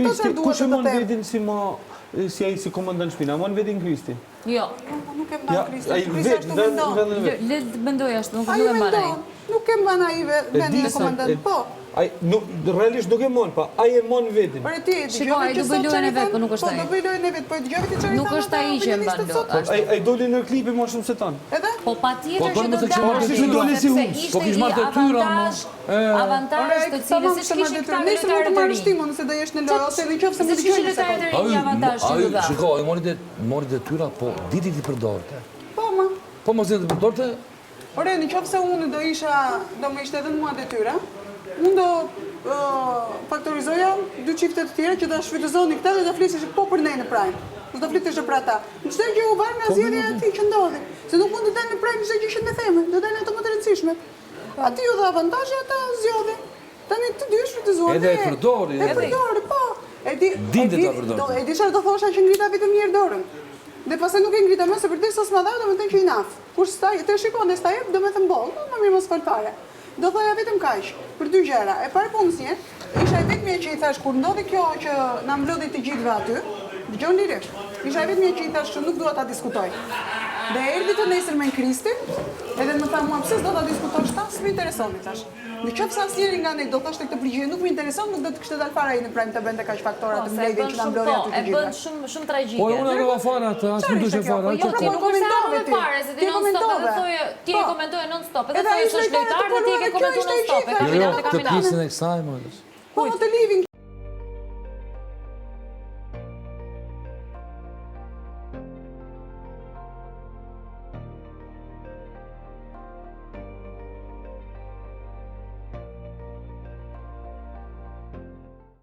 Kristi, kush e mon vedin si ai si komandant shpina? Mon vedin Kristi? Jo. Nuk e mban Kristi. Kristi ashtu mendon. Le të mendoj ashtu, nuk e mban ai. Nuk e mban ai vendin e komandant, po. Realisht nuk e mon, pa, ai e mon vedin. Shiko, ai do bëj lojën e vet, po nuk është ai. Po do bëj lojën e vet, po dëgjoj ti çfarë. Nuk është ai që e mban lojën. Ai doli në klipe më shumë se ton. Edhe? Po patjetër që do të doli si hum. Po kish marrë detyra më. Avantazh të cilës si kishin këta nëse mund të marrësh ti nëse do jesh në lojë ose nëse mund të dëgjoj se ai avantazh që do dha. Shiko, ai mori detyra, po diti ti përdorte. Po ma. Po mos e përdorte. Ore, nëse unë do më ishte edhe mua detyra, unë do faktorizoja dy çifte të tjera që do shfrytëzoni këta dhe do flisësh po për ne në Prime. Mos do flisësh për ata. Çdo gjë u bën nga zgjedhja e atij që ndodhi. Se nuk mund të dalë në Prime çdo gjë që ne themi, do dalë ato më të rëndësishme. Aty u dha avantazhe, ata zgjodhin. Tani të dy shfrytëzuan. Edhe e përdori. E përdori, po. Dinte ta përdori. E di çfarë do thosha që ngrita vetëm mirë dorën. Dhe pastaj nuk e ngrita më se përdesë s'ma dha, domethënë që i naf. Kur staj, të shikon, staj, domethënë boll, më mirë mos fal fare. Do thoja vetëm kaq, për dy gjëra. E para punësje, isha vetëm që i thash kur ndodhi kjo që na mblodhi të gjithëve aty, dëgjoni lirë. Isha vetëm që i thash që nuk dua ta diskutoj. Dhe erdhi të nesër me Kristin, edhe më tha mua pse s'do ta diskutosh ta, s'më intereson i thash. Nëse asnjëri nga ne do thoshte këtë përgjigje nuk më intereson, nuk do të kishte dalë fare ai në Prime të bënte kaq faktora të mbledhjen që na mblodhi aty të gjithë. E bën shumë tragjike. Po unë rrova fare atë, as nuk duhet fare. Jo, ti nuk komentove fare, se ti non stop edhe thoje, ti e komentoje non stop, edhe thoje s'është lojtar dhe ti e ke komentuar non stop. Jo, të pjesën e kësaj më. Po të livin